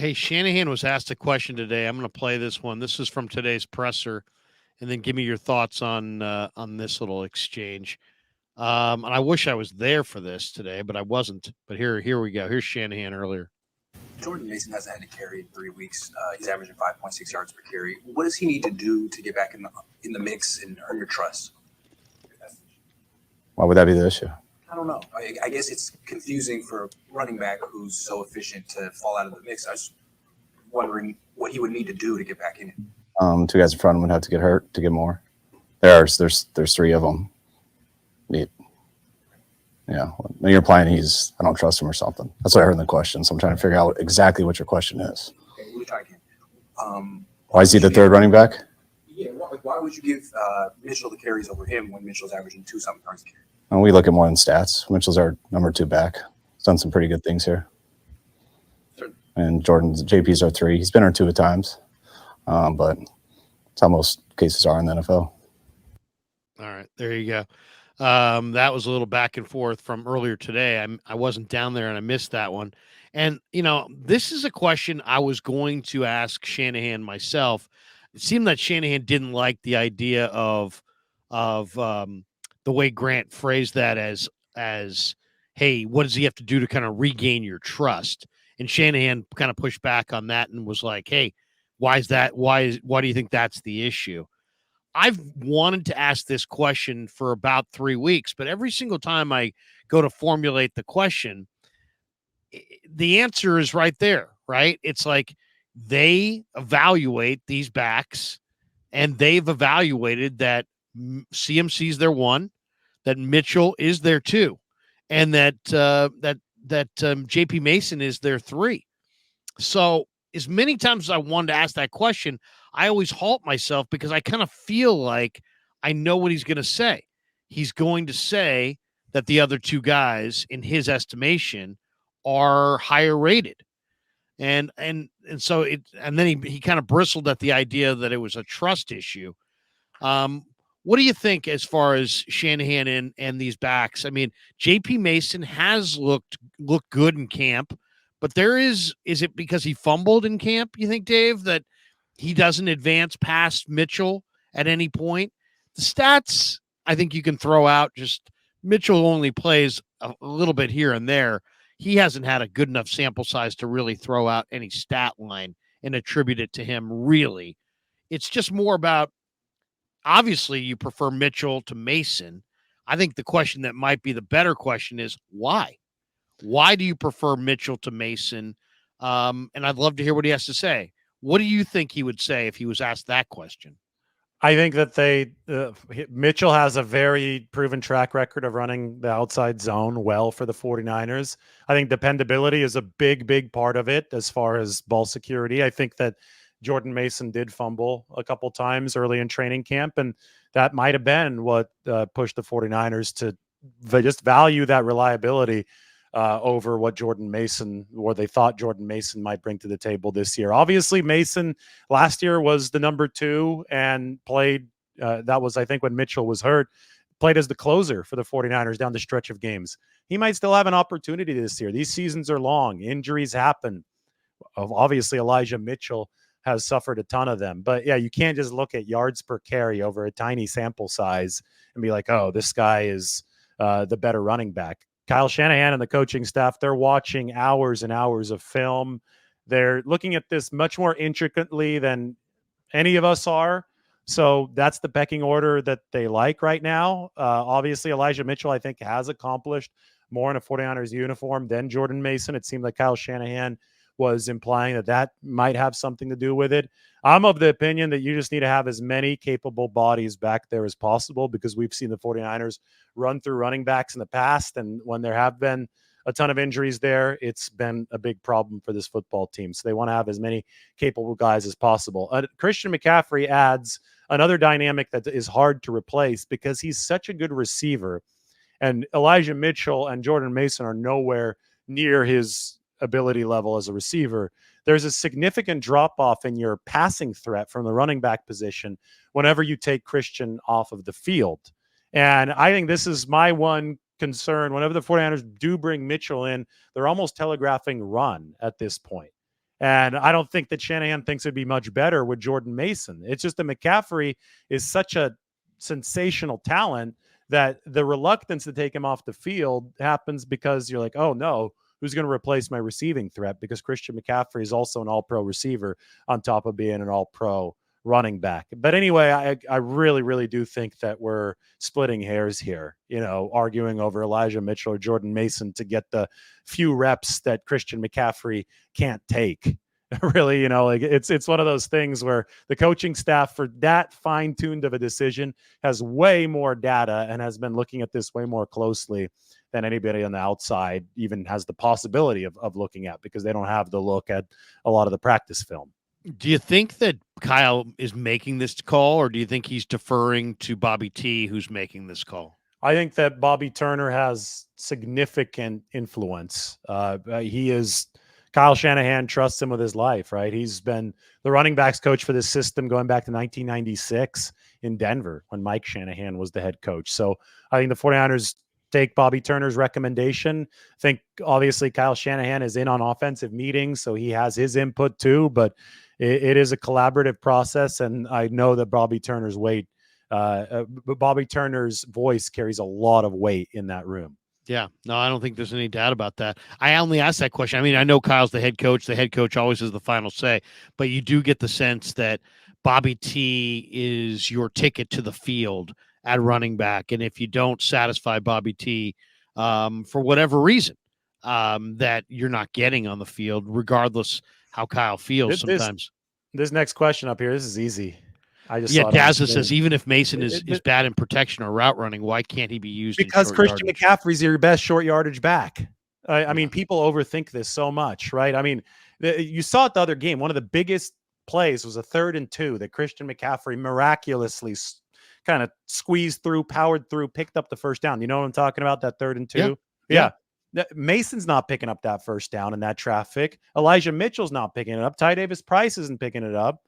Hey, Shanahan was asked a question today. I'm going to play this one. This is from today's presser, and then give me your thoughts on this little exchange. And I wish I was there for this today, but I wasn't. But here we go. Here's Shanahan earlier. Jordan Mason hasn't had to carry in 3 weeks. He's averaging 5.6 yards per carry. What does he need to do to get back in the mix and earn your trust? Why would that be the issue? I don't know. I guess it's confusing for a running back who's so efficient to fall out of the mix. I was wondering what he would need to do to get back in it. Two guys in front of him would have to get hurt to get more. There's three of them. Yeah, when you're playing, I don't trust him or something. That's what I heard in the question. So I'm trying to figure out exactly what your question is. Okay, we'll try again. Why is he the third running back? Yeah, why would you give Mitchell the carries over him when Mitchell's averaging 2-something yards a carry? And we look at more than stats. Mitchell's our number 2 back. He's done some pretty good things here. Sure. And JP's our 3. He's been our 2 at times, but it's how most cases are in the NFL. All right, there you go. That was a little back and forth from earlier today. I wasn't down there and I missed that one. And, this is a question I was going to ask Shanahan myself. It seemed that Shanahan didn't like the idea of the way Grant phrased that as, hey, what does he have to do to kind of regain your trust? And Shanahan kind of pushed back on that and was like, hey, why is that? Why do you think that's the issue? I've wanted to ask this question for about 3 weeks, but every single time I go to formulate the question, the answer is right there, right? It's like they evaluate these backs, and they've evaluated that CMC's their 1, that Mitchell is their 2, and that JP Mason is their 3. So as many times as I wanted to ask that question, I always halt myself because I kind of feel like I know what he's going to say. He's going to say that the other 2 guys, in his estimation, are higher rated. And so then he kind of bristled at the idea that it was a trust issue. What do you think as far as Shanahan and these backs? I mean, JP Mason has looked good in camp, but is it because he fumbled in camp, you think, Dave, that he doesn't advance past Mitchell at any point? The stats, I think you can throw out. Just Mitchell only plays a little bit here and there. He hasn't had a good enough sample size to really throw out any stat line and attribute it to him, really. It's just more about, obviously, you prefer Mitchell to Mason. I think the question that might be the better question is why? Why do you prefer Mitchell to Mason? And I'd love to hear what he has to say. What do you think he would say if he was asked that question? I think that Mitchell has a very proven track record of running the outside zone well for the 49ers. I think dependability is a big, big part of it as far as ball security. I think that Jordan Mason did fumble a couple times early in training camp, and that might have been what pushed the 49ers to just value that reliability over what Jordan Mason, or they thought Jordan Mason might bring to the table this year. Obviously, Mason last year was the number 2 and played, that was, I think, when Mitchell was hurt, played as the closer for the 49ers down the stretch of games. He might still have an opportunity this year. These seasons are long. Injuries happen. Obviously, Elijah Mitchell has suffered a ton of them. But, yeah, you can't just look at yards per carry over a tiny sample size and be like, oh, this guy is the better running back. Kyle Shanahan and the coaching staff, they're watching hours and hours of film. They're looking at this much more intricately than any of us are. So that's the pecking order that they like right now. Obviously, Elijah Mitchell, I think, has accomplished more in a 49ers uniform than Jordan Mason. It seemed like Kyle Shanahan was implying that might have something to do with it. I'm of the opinion that you just need to have as many capable bodies back there as possible, because we've seen the 49ers run through running backs in the past. And when there have been a ton of injuries there, it's been a big problem for this football team. So they want to have as many capable guys as possible. Christian McCaffrey adds another dynamic that is hard to replace because he's such a good receiver. And Elijah Mitchell and Jordan Mason are nowhere near his ability level as a receiver. There's a significant drop-off in your passing threat from the running back position whenever you take Christian off of the field. And I think this is my one concern. Whenever the 49ers do bring Mitchell in, they're almost telegraphing run at this point. And I don't think that Shanahan thinks it'd be much better with Jordan Mason. It's just that McCaffrey is such a sensational talent that the reluctance to take him off the field happens because you're like, oh no, who's going to replace my receiving threat? Because Christian McCaffrey is also an all-pro receiver on top of being an all-pro running back. But anyway, I really, really do think that we're splitting hairs here, arguing over Elijah Mitchell or Jordan Mason to get the few reps that Christian McCaffrey can't take. Really, it's one of those things where the coaching staff for that fine-tuned of a decision has way more data and has been looking at this way more closely than anybody on the outside even has the possibility of looking at, because they don't have the look at a lot of the practice film. Do you think that Kyle is making this call, or do you think he's deferring to Bobby T, who's making this call? I think that Bobby Turner has significant influence. Kyle Shanahan trusts him with his life, right? He's been the running backs coach for this system going back to 1996 in Denver when Mike Shanahan was the head coach. So I think the 49ers take Bobby Turner's recommendation. I think obviously Kyle Shanahan is in on offensive meetings, so he has his input too, but it is a collaborative process. And I know that Bobby Turner's voice carries a lot of weight in that room. Yeah, no, I don't think there's any doubt about that. I only asked that question. I mean, I know Kyle's the head coach. The head coach always has the final say, but you do get the sense that Bobby T is your ticket to the field at running back. And if you don't satisfy Bobby T for whatever reason that you're not getting on the field, regardless how Kyle feels sometimes. This next question up here, this is easy. Dazza says, even if Mason is bad in protection or route running, why can't he be used? Because Christian McCaffrey's your best short yardage back. I mean, people overthink this so much, right? I mean, you saw it the other game. One of the biggest plays was a 3rd and 2 that Christian McCaffrey miraculously kind of squeezed through, powered through, picked up the first down. You know what I'm talking about? That 3rd and 2? Yeah. Mason's not picking up that first down in that traffic. Elijah Mitchell's not picking it up. Ty Davis Price isn't picking it up.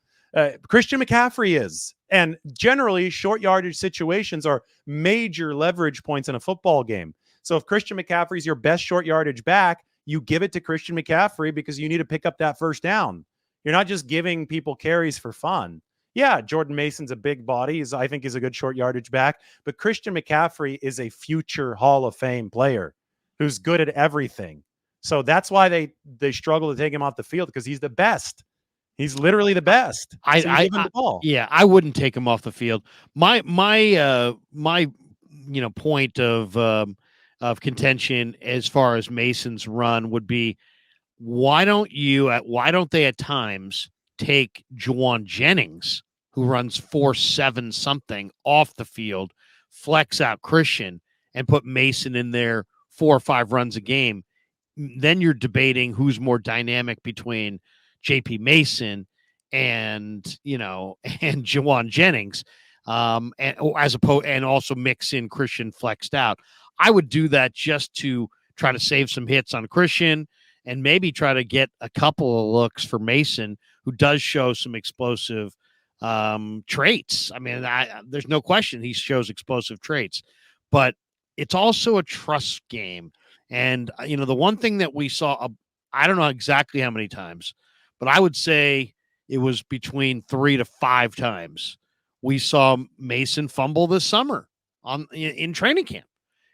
Christian McCaffrey is. And generally, short yardage situations are major leverage points in a football game. So if Christian McCaffrey is your best short yardage back, you give it to Christian McCaffrey because you need to pick up that first down. You're not just giving people carries for fun. Yeah, Jordan Mason's a big body. I think he's a good short yardage back. But Christian McCaffrey is a future Hall of Fame player who's good at everything. So that's why they struggle to take him off the field, because he's the best. He's literally the best. I wouldn't take him off the field. My point of contention as far as Mason's run would be, why don't they at times take Juwan Jennings, who runs 4.7 something, off the field, flex out Christian, and put Mason in there 4 or 5 runs a game? Then you're debating who's more dynamic between JP Mason and Juwan Jennings, and also mix in Christian flexed out. I would do that just to try to save some hits on Christian and maybe try to get a couple of looks for Mason, who does show some explosive traits. I mean, there's no question he shows explosive traits, but it's also a trust game. And, the one thing that we saw, I don't know exactly how many times, but I would say it was between 3 to 5 times we saw Mason fumble this summer in training camp.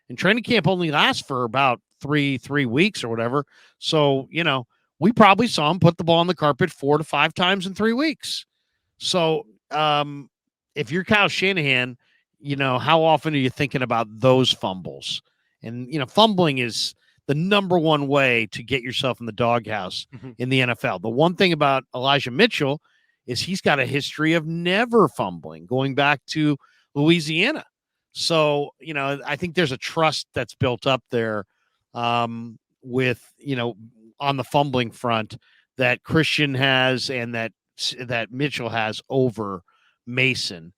And training camp only lasts for about three weeks or whatever. So, we probably saw him put the ball on the carpet 4 to 5 times in 3 weeks. So if you're Kyle Shanahan, how often are you thinking about those fumbles? And, fumbling is the number one way to get yourself in the doghouse in the NFL. The one thing about Elijah Mitchell is he's got a history of never fumbling, going back to Louisiana. So, I think there's a trust that's built up there with, on the fumbling front that Christian has and that Mitchell has over Mason.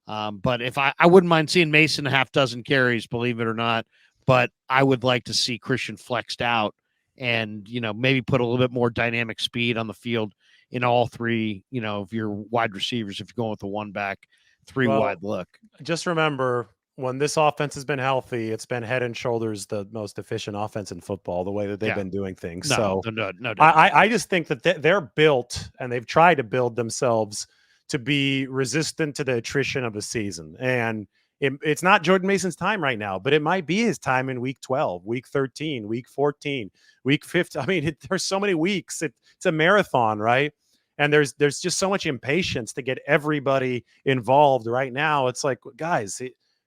But if I wouldn't mind seeing Mason a half dozen carries, believe it or not, but I would like to see Christian flexed out and, maybe put a little bit more dynamic speed on the field in all 3, of your wide receivers, if you're going with a 1 back, 3 wide look. Just remember, when this offense has been healthy, it's been head and shoulders the most efficient offense in football, the way that they've Yeah. been doing things. No, So no doubt. I just think that they're built, and they've tried to build themselves to be resistant to the attrition of a season. And it's not Jordan Mason's time right now, but it might be his time in week 12, week 13, week 14, week 15. I mean, there's so many weeks. It's a marathon, right? And there's just so much impatience to get everybody involved right now. It's like, guys,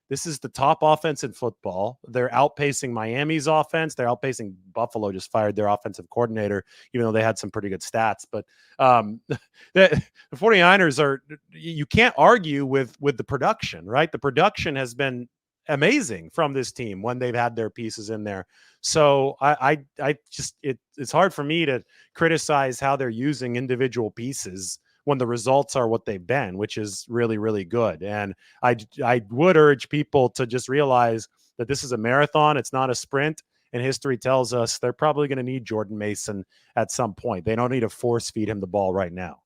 this is the top offense in football. They're outpacing Miami's offense. They're outpacing Buffalo. Just fired their offensive coordinator, even though they had some pretty good stats. But the 49ers are, you can't argue with the production, right? The production has been amazing from this team when they've had their pieces in there. So I just, it's hard for me to criticize how they're using individual pieces when the results are what they've been, which is really, really good. And I would urge people to just realize that this is a marathon. It's not a sprint. And history tells us they're probably going to need Jordan Mason at some point. They don't need to force feed him the ball right now.